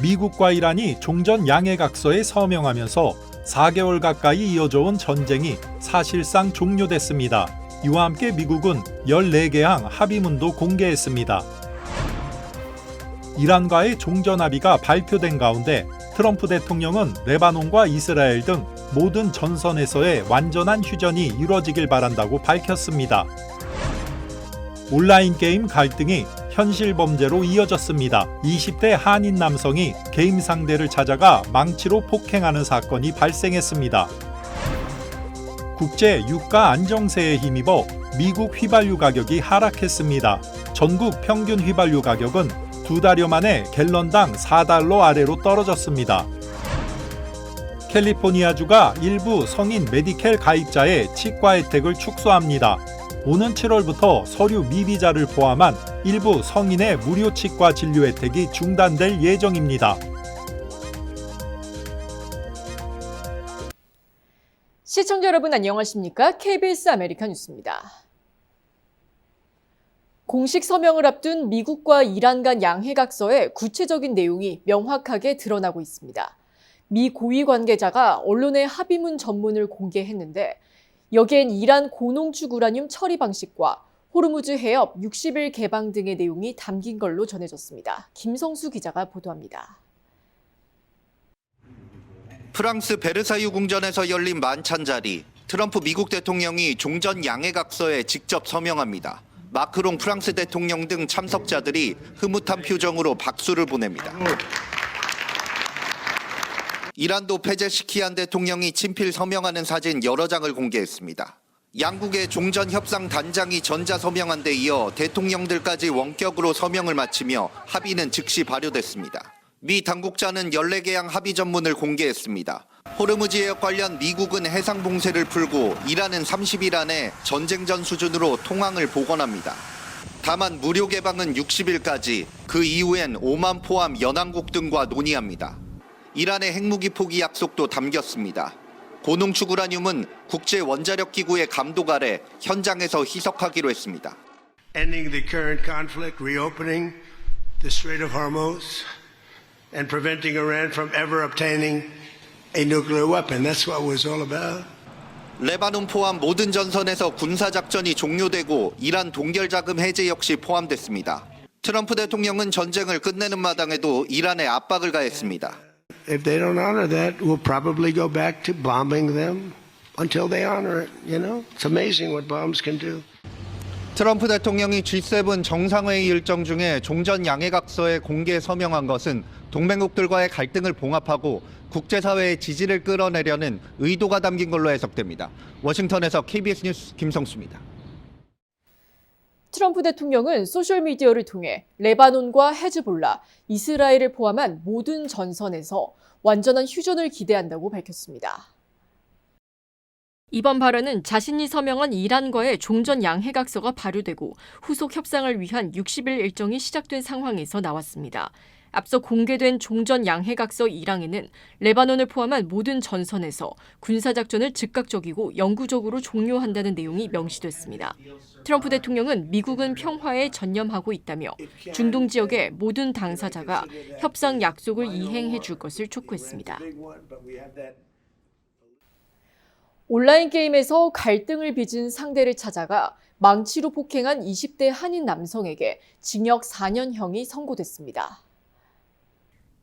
미국과 이란이 종전 양해각서에 서명하면서 4개월 가까이 이어져온 전쟁이 사실상 종료됐습니다. 이와 함께 미국은 14개항 합의문도 공개했습니다. 이란과의 종전 합의가 발표된 가운데 트럼프 대통령은 레바논과 이스라엘 등 모든 전선에서의 완전한 휴전이 이뤄지길 바란다고 밝혔습니다. 온라인 게임 갈등이 현실 범죄로 이어졌습니다. 20대 한인 남성이 게임 상대를 찾아가 망치로 폭행하는 사건이 발생했습니다. 국제 유가 안정세에 힘입어 미국 휘발유 가격이 하락했습니다. 전국 평균 휘발유 가격은 2달여 만에 갤런당 4달러 아래로 떨어졌습니다. 캘리포니아주가 일부 성인 메디켈 가입자의 치과 혜택을 축소합니다. 오는 7월부터 서류 미비자를 포함한 일부 성인의 무료 치과 진료 혜택이 중단될 예정입니다. 시청자 여러분 안녕하십니까? KBS 아메리카 뉴스입니다. 공식 서명을 앞둔 미국과 이란 간 양해각서의 구체적인 내용이 명확하게 드러나고 있습니다. 미 고위 관계자가 언론의 합의문 전문을 공개했는데 여기엔 이란 고농축 우라늄 처리 방식과 호르무즈 해협 60일 개방 등의 내용이 담긴 걸로 전해졌습니다. 김성수 기자가 보도합니다. 프랑스 베르사유 궁전에서 열린 만찬 자리, 트럼프 미국 대통령이 종전 양해각서에 직접 서명합니다. 마크롱 프랑스 대통령 등 참석자들이 흐뭇한 표정으로 박수를 보냅니다. 이란도 페제시키안 대통령이 친필 서명하는 사진 여러 장을 공개했습니다. 양국의 종전 협상 단장이 전자 서명한 데 이어 대통령들까지 원격으로 서명을 마치며 합의는 즉시 발효됐습니다. 미 당국자는 14개항 합의 전문을 공개했습니다. 호르무즈 해협 관련 미국은 해상 봉쇄를 풀고 이란은 30일 안에 전쟁 전 수준으로 통항을 복원합니다. 다만 무료 개방은 60일까지, 그 이후엔 오만 포함 연안국 등과 논의합니다. 이란의 핵무기 포기 약속도 담겼습니다. 고농축 우라늄은 국제 원자력 기구의 감독 아래 현장에서 희석하기로 했습니다. Ending the current conflict, reopening the Strait of Hormuz, and preventing Iran from ever obtaining a nuclear weapon. That's what it was all about. 레바논 포함 모든 전선에서 군사작전이 종료되고 이란 동결자금 해제 역시 포함됐습니다. 트럼프 대통령은 전쟁을 끝내는 마당에도 이란에 압박을 가했습니다. If they don't honor that, we'll probably go back to bombing them until they honor it, you know? It's amazing what bombs can do. 트럼프 대통령이 G7 정상회의 일정 중에 종전 양해각서에 공개 서명한 것은 동맹국들과의 갈등을 봉합하고 국제사회의 지지를 끌어내려는 의도가 담긴 걸로 해석됩니다. 워싱턴에서 KBS 뉴스 김성수입니다. 트럼프 대통령은 소셜미디어를 통해 레바논과 헤즈볼라, 이스라엘을 포함한 모든 전선에서 완전한 휴전을 기대한다고 밝혔습니다. 이번 발언은 자신이 서명한 이란과의 종전 양해각서가 발효되고 후속 협상을 위한 60일 일정이 시작된 상황에서 나왔습니다. 앞서 공개된 종전 양해각서 1항에는 레바논을 포함한 모든 전선에서 군사작전을 즉각적이고 영구적으로 종료한다는 내용이 명시됐습니다. 트럼프 대통령은 미국은 평화에 전념하고 있다며 중동 지역의 모든 당사자가 협상 약속을 이행해 줄 것을 촉구했습니다. 온라인 게임에서 갈등을 빚은 상대를 찾아가 망치로 폭행한 20대 한인 남성에게 징역 4년형이 선고됐습니다.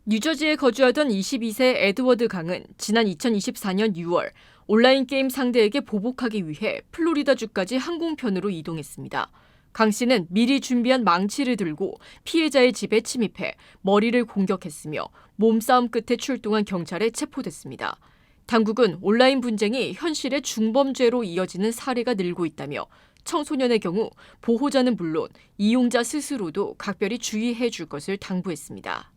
뉴저지에 거주하던 22세 에드워드 강은 지난 2024년 6월 온라인 게임 상대에게 보복하기 위해 플로리다주까지 항공편으로 이동했습니다. 강 씨는 미리 준비한 망치를 들고 피해자의 집에 침입해 머리를 공격했으며 몸싸움 끝에 출동한 경찰에 체포됐습니다. 당국은 온라인 분쟁이 현실의 중범죄로 이어지는 사례가 늘고 있다며 청소년의 경우 보호자는 물론 이용자 스스로도 각별히 주의해 줄 것을 당부했습니다.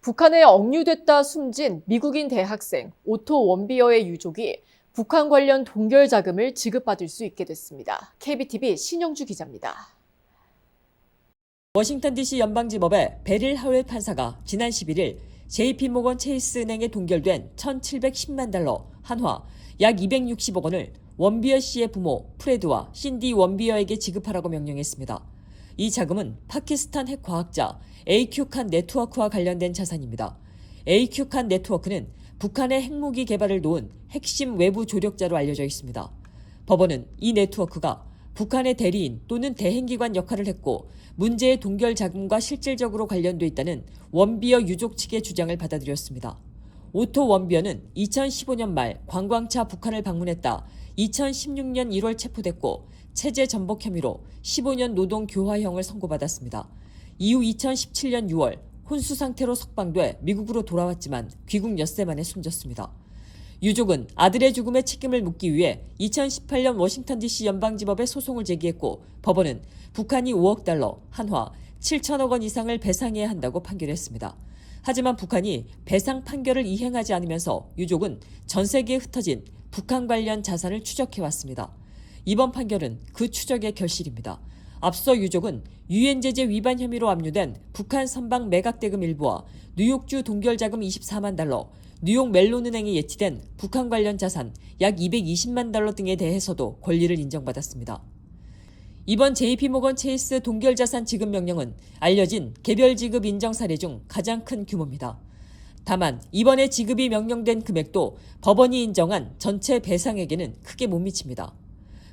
북한에 억류됐다 숨진 미국인 대학생 오토 원비어의 유족이 북한 관련 동결 자금을 지급받을 수 있게 됐습니다. KBTV 신영주 기자입니다. 워싱턴 DC 연방지법의 베릴 하웰 판사가 지난 11일 JP모건 체이스 은행에 동결된 1,710만 달러, 한화 약 260억 원을 원비어 씨의 부모 프레드와 신디 원비어에게 지급하라고 명령했습니다. 이 자금은 파키스탄 핵 과학자 AQ칸 네트워크와 관련된 자산입니다. AQ칸 네트워크는 북한의 핵무기 개발을 도운 핵심 외부 조력자로 알려져 있습니다. 법원은 이 네트워크가 북한의 대리인 또는 대행기관 역할을 했고 문제의 동결 자금과 실질적으로 관련돼 있다는 원비어 유족 측의 주장을 받아들였습니다. 오토 원비어는 2015년 말 관광차 북한을 방문했다 2016년 1월 체포됐고 체제 전복 혐의로 15년 노동 교화형을 선고받았습니다. 이후 2017년 6월 혼수 상태로 석방돼 미국으로 돌아왔지만 귀국 엿새 만에 숨졌습니다. 유족은 아들의 죽음에 책임을 묻기 위해 2018년 워싱턴 DC 연방지법에 소송을 제기했고 법원은 북한이 5억 달러, 한화 7천억 원 이상을 배상해야 한다고 판결했습니다. 하지만 북한이 배상 판결을 이행하지 않으면서 유족은 전 세계에 흩어진 북한 관련 자산을 추적해왔습니다. 이번 판결은 그 추적의 결실입니다. 앞서 유족은 유엔 제재 위반 혐의로 압류된 북한 선박 매각대금 일부와 뉴욕주 동결자금 24만 달러, 뉴욕 멜론은행에 예치된 북한 관련 자산 약 220만 달러 등에 대해서도 권리를 인정받았습니다. 이번 JP모건 체이스 동결자산 지급 명령은 알려진 개별 지급 인정 사례 중 가장 큰 규모입니다. 다만 이번에 지급이 명령된 금액도 법원이 인정한 전체 배상액에는 크게 못 미칩니다.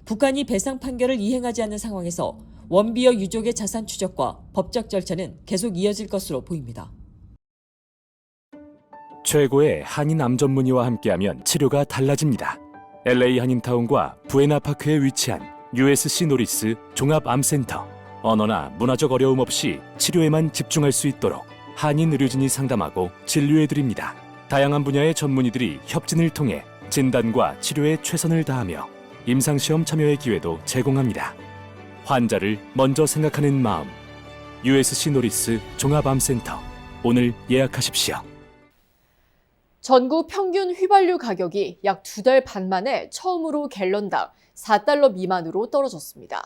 북한이 배상 판결을 이행하지 않는 상황에서 원비어 유족의 자산 추적과 법적 절차는 계속 이어질 것으로 보입니다. 최고의 한인 암 전문의와 함께하면 치료가 달라집니다. LA 한인타운과 부에나파크에 위치한 USC 노리스 종합암센터. 언어나 문화적 어려움 없이 치료에만 집중할 수 있도록 한인 의료진이 상담하고 진료해드립니다. 다양한 분야의 전문의들이 협진을 통해 진단과 치료에 최선을 다하며 임상시험 참여의 기회도 제공합니다. 환자를 먼저 생각하는 마음. USC 노리스 종합암센터. 오늘 예약하십시오. 전국 평균 휘발유 가격이 약 2달 반 만에 처음으로 갤런당 4달러 미만으로 떨어졌습니다.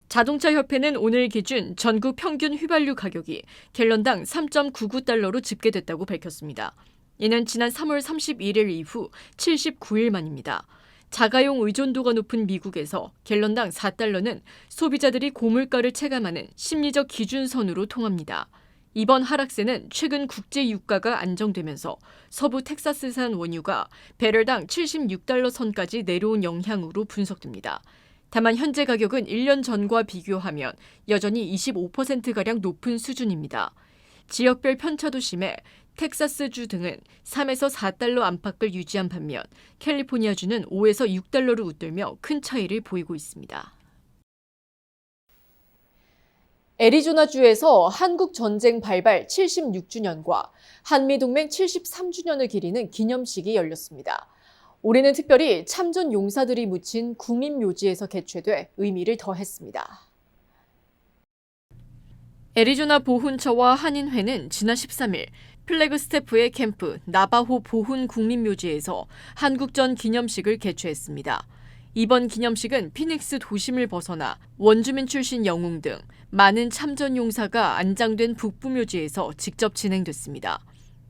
자동차 협회는 오늘 기준 전국 평균 휘발유 가격이 갤런당 3.99달러로 집계됐다고 밝혔습니다. 이는 지난 3월 31일 이후 79일 만입니다. 자가용 의존도가 높은 미국에서 갤런당 4달러는 소비자들이 고물가를 체감하는 심리적 기준선으로 통합니다. 이번 하락세는 최근 국제 유가가 안정되면서 서부 텍사스산 원유가 배럴당 76달러 선까지 내려온 영향으로 분석됩니다. 다만 현재 가격은 1년 전과 비교하면 여전히 25%가량 높은 수준입니다. 지역별 편차도 심해 텍사스주 등은 3에서 4달러 안팎을 유지한 반면 캘리포니아주는 5에서 6달러를 웃돌며 큰 차이를 보이고 있습니다. 애리조나주에서 한국전쟁 발발 76주년과 한미동맹 73주년을 기리는 기념식이 열렸습니다. 올해는 특별히 참전 용사들이 묻힌 국립묘지에서 개최돼 의미를 더했습니다. 애리조나 보훈처와 한인회는 지난 13일 플래그스태프의 캠프 나바호 보훈 국립묘지에서 한국전 기념식을 개최했습니다. 이번 기념식은 피닉스 도심을 벗어나 원주민 출신 영웅 등 많은 참전 용사가 안장된 북부묘지에서 직접 진행됐습니다.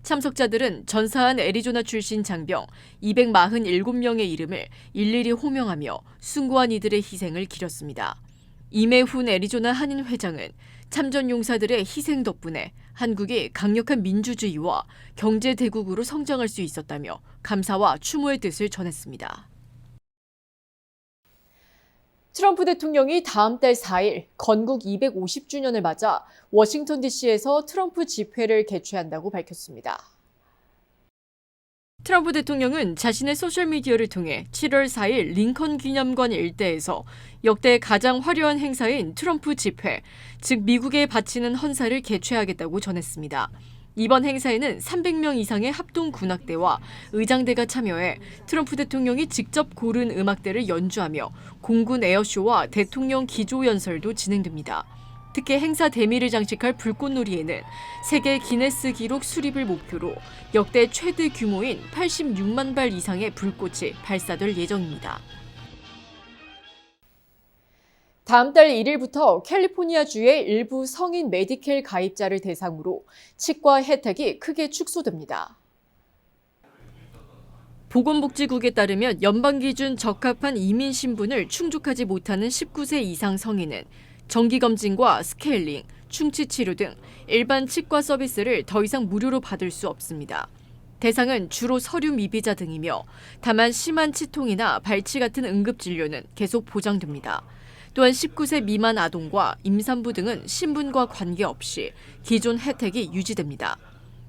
참석자들은 전사한 애리조나 출신 장병 247명의 이름을 일일이 호명하며 숭고한 이들의 희생을 기렸습니다. 이매훈 애리조나 한인 회장은 참전 용사들의 희생 덕분에 한국이 강력한 민주주의와 경제 대국으로 성장할 수 있었다며 감사와 추모의 뜻을 전했습니다. 트럼프 대통령이 다음 달 4일 건국 250주년을 맞아 워싱턴 DC에서 트럼프 집회를 개최한다고 밝혔습니다. 트럼프 대통령은 자신의 소셜미디어를 통해 7월 4일 링컨 기념관 일대에서 역대 가장 화려한 행사인 트럼프 집회, 즉 미국에 바치는 헌사를 개최하겠다고 전했습니다. 이번 행사에는 300명 이상의 합동 군악대와 의장대가 참여해 트럼프 대통령이 직접 고른 음악대를 연주하며 공군 에어쇼와 대통령 기조연설도 진행됩니다. 특히 행사 대미를 장식할 불꽃놀이에는 세계 기네스 기록 수립을 목표로 역대 최대 규모인 86만 발 이상의 불꽃이 발사될 예정입니다. 다음 달 1일부터 캘리포니아주의 일부 성인 메디켈 가입자를 대상으로 치과 혜택이 크게 축소됩니다. 보건복지국에 따르면 연방 기준 적합한 이민 신분을 충족하지 못하는 19세 이상 성인은 정기검진과 스케일링, 충치치료 등 일반 치과 서비스를 더 이상 무료로 받을 수 없습니다. 대상은 주로 서류 미비자 등이며 다만 심한 치통이나 발치 같은 응급진료는 계속 보장됩니다. 또한 19세 미만 아동과 임산부 등은 신분과 관계없이 기존 혜택이 유지됩니다.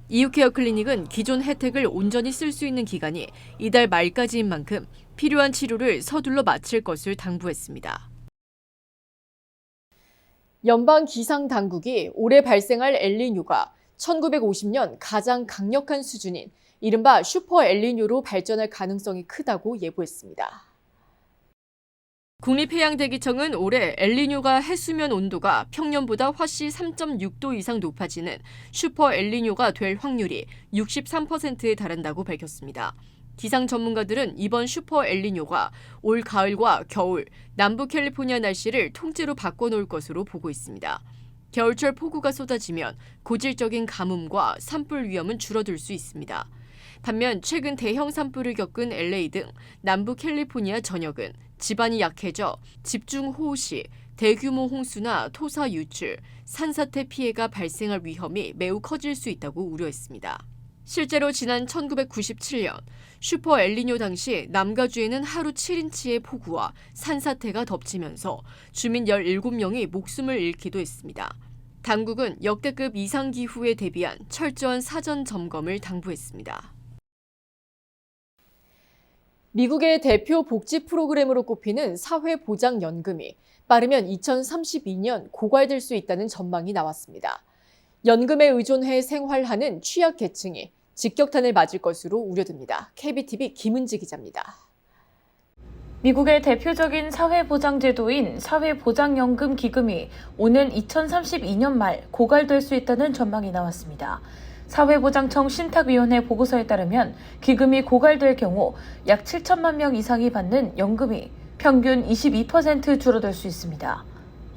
이유케어 클리닉은 기존 혜택을 온전히 쓸 수 있는 기간이 이달 말까지인 만큼 필요한 치료를 서둘러 마칠 것을 당부했습니다. 연방 기상 당국이 올해 발생할 엘니뇨가 1950년 가장 강력한 수준인 이른바 슈퍼 엘니뇨로 발전할 가능성이 크다고 예보했습니다. 국립해양대기청은 올해 엘니뇨가 해수면 온도가 평년보다 화씨 3.6도 이상 높아지는 슈퍼 엘니뇨가 될 확률이 63%에 달한다고 밝혔습니다. 기상 전문가들은 이번 슈퍼 엘니뇨가 올 가을과 겨울, 남부 캘리포니아 날씨를 통째로 바꿔놓을 것으로 보고 있습니다. 겨울철 폭우가 쏟아지면 고질적인 가뭄과 산불 위험은 줄어들 수 있습니다. 반면 최근 대형 산불을 겪은 LA 등 남부 캘리포니아 전역은 지반이 약해져 집중호우 시 대규모 홍수나 토사 유출, 산사태 피해가 발생할 위험이 매우 커질 수 있다고 우려했습니다. 실제로 지난 1997년 슈퍼 엘니뇨 당시 남가주에는 하루 7인치의 폭우와 산사태가 덮치면서 주민 17명이 목숨을 잃기도 했습니다. 당국은 역대급 이상기후에 대비한 철저한 사전 점검을 당부했습니다. 미국의 대표 복지 프로그램으로 꼽히는 사회보장연금이 빠르면 2032년 고갈될 수 있다는 전망이 나왔습니다. 연금에 의존해 생활하는 취약계층이 직격탄을 맞을 것으로 우려됩니다. KBTV 김은지 기자입니다. 미국의 대표적인 사회보장제도인 사회보장연금 기금이 오는 2032년 말 고갈될 수 있다는 전망이 나왔습니다. 사회보장청 신탁위원회 보고서에 따르면 기금이 고갈될 경우 약 7천만 명 이상이 받는 연금이 평균 22% 줄어들 수 있습니다.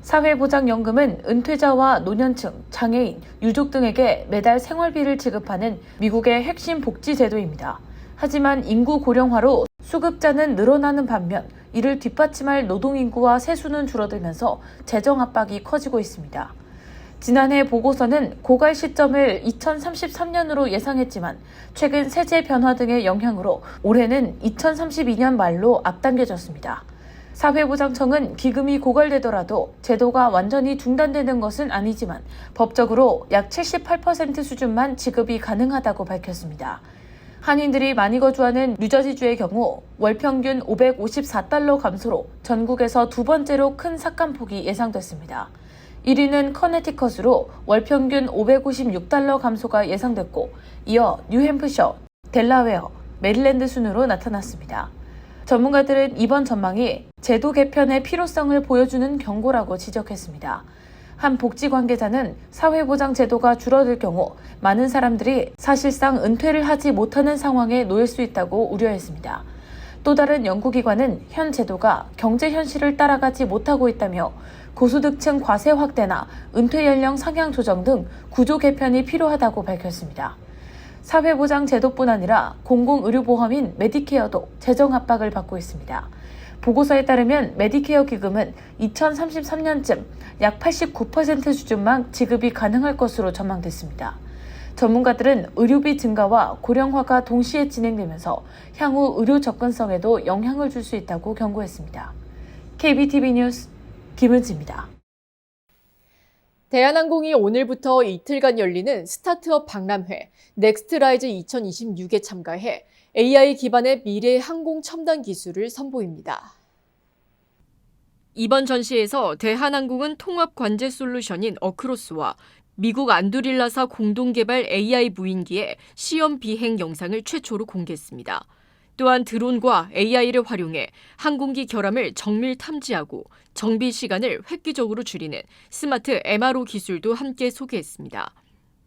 사회보장연금은 은퇴자와 노년층, 장애인, 유족 등에게 매달 생활비를 지급하는 미국의 핵심 복지제도입니다. 하지만 인구 고령화로 수급자는 늘어나는 반면 이를 뒷받침할 노동인구와 세수는 줄어들면서 재정 압박이 커지고 있습니다. 지난해 보고서는 고갈 시점을 2033년으로 예상했지만 최근 세제 변화 등의 영향으로 올해는 2032년 말로 앞당겨졌습니다. 사회보장청은 기금이 고갈되더라도 제도가 완전히 중단되는 것은 아니지만 법적으로 약 78% 수준만 지급이 가능하다고 밝혔습니다. 한인들이 많이 거주하는 뉴저지주의 경우 월 평균 $554 감소로 전국에서 두 번째로 큰 삭감폭이 예상됐습니다. 1위는 커네티컷으로 월 평균 $556 감소가 예상됐고 이어 뉴햄프셔, 델라웨어, 메릴랜드 순으로 나타났습니다. 전문가들은 이번 전망이 제도 개편의 필요성을 보여주는 경고라고 지적했습니다. 한 복지 관계자는 사회보장 제도가 줄어들 경우 많은 사람들이 사실상 은퇴를 하지 못하는 상황에 놓일 수 있다고 우려했습니다. 또 다른 연구기관은 현 제도가 경제 현실을 따라가지 못하고 있다며 고소득층 과세 확대나 은퇴 연령 상향 조정 등 구조 개편이 필요하다고 밝혔습니다. 사회보장 제도뿐 아니라 공공의료보험인 메디케어도 재정 압박을 받고 있습니다. 보고서에 따르면 메디케어 기금은 2033년쯤 약 89% 수준만 지급이 가능할 것으로 전망됐습니다. 전문가들은 의료비 증가와 고령화가 동시에 진행되면서 향후 의료 접근성에도 영향을 줄 수 있다고 경고했습니다. KBTV 뉴스 김은지입니다. 대한항공이 오늘부터 이틀간 열리는 스타트업 박람회 넥스트라이즈 2026에 참가해 AI 기반의 미래 항공 첨단 기술을 선보입니다. 이번 전시에서 대한항공은 통합 관제 솔루션인 어크로스와 미국 안두릴라사 공동개발 AI 무인기의 시험 비행 영상을 최초로 공개했습니다. 또한 드론과 AI를 활용해 항공기 결함을 정밀 탐지하고 정비 시간을 획기적으로 줄이는 스마트 MRO 기술도 함께 소개했습니다.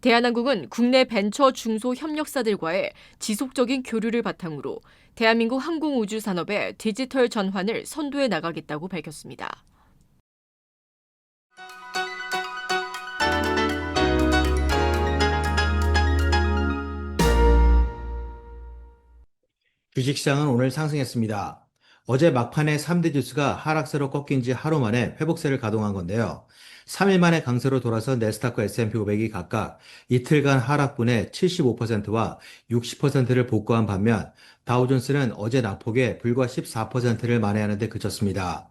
대한항공은 국내 벤처 중소 협력사들과의 지속적인 교류를 바탕으로 대한민국 항공우주 산업의 디지털 전환을 선도해 나가겠다고 밝혔습니다. 주식시장은 오늘 상승했습니다. 어제 막판에 3대 지수가 하락세로 꺾인 지 하루 만에 회복세를 가동한 건데요. 3일 만에 강세로 돌아선 내스닥과 S&P 500이 각각 이틀간 하락분의 75%와 60%를 복구한 반면 다우존스는 어제 낙폭에 불과 14%를 만회하는 데 그쳤습니다.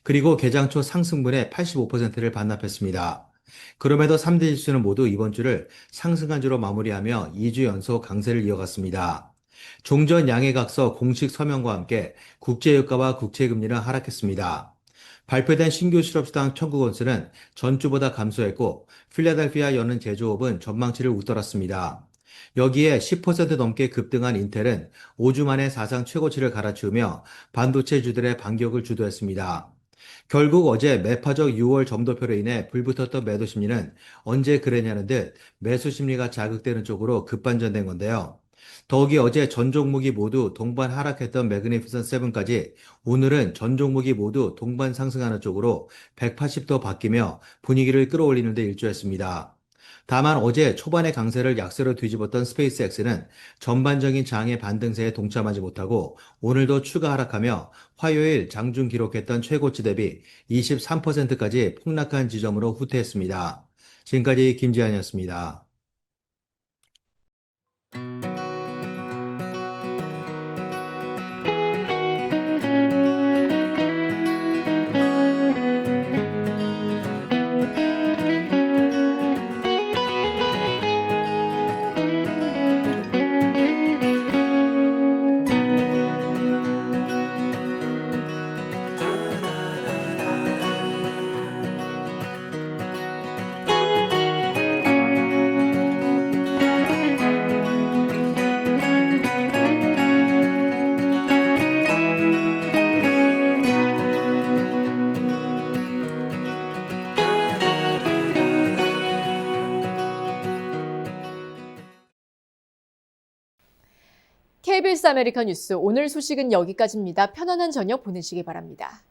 그리고 개장 초 상승분의 85%를 반납했습니다. 그럼에도 3대 지수는 모두 이번 주를 상승한 주로 마무리하며 2주 연속 강세를 이어갔습니다. 종전 양해각서 공식 서명과 함께 국제유가와 국채금리는 하락했습니다. 발표된 신규 실업수당 청구 건수는 전주보다 감소했고 필라델피아 여는 제조업은 전망치를 웃돌았습니다. 여기에 10% 넘게 급등한 인텔은 5주 만에 사상 최고치를 갈아치우며 반도체주들의 반격을 주도했습니다. 결국 어제 매파적 6월 점도표로 인해 불붙었던 매도 심리는 언제 그랬냐는 듯 매수 심리가 자극되는 쪽으로 급반전된 건데요. 더욱이 어제 전 종목이 모두 동반 하락했던 매그니피선 7까지 오늘은 전 종목이 모두 동반 상승하는 쪽으로 180도 바뀌며 분위기를 끌어올리는 데 일조했습니다. 다만 어제 초반의 강세를 약세로 뒤집었던 스페이스X는 전반적인 장의 반등세에 동참하지 못하고 오늘도 추가 하락하며 화요일 장중 기록했던 최고치 대비 23%까지 폭락한 지점으로 후퇴했습니다. 지금까지 김지한이었습니다. KBS 아메리카 뉴스 오늘 소식은 여기까지입니다. 편안한 저녁 보내시기 바랍니다.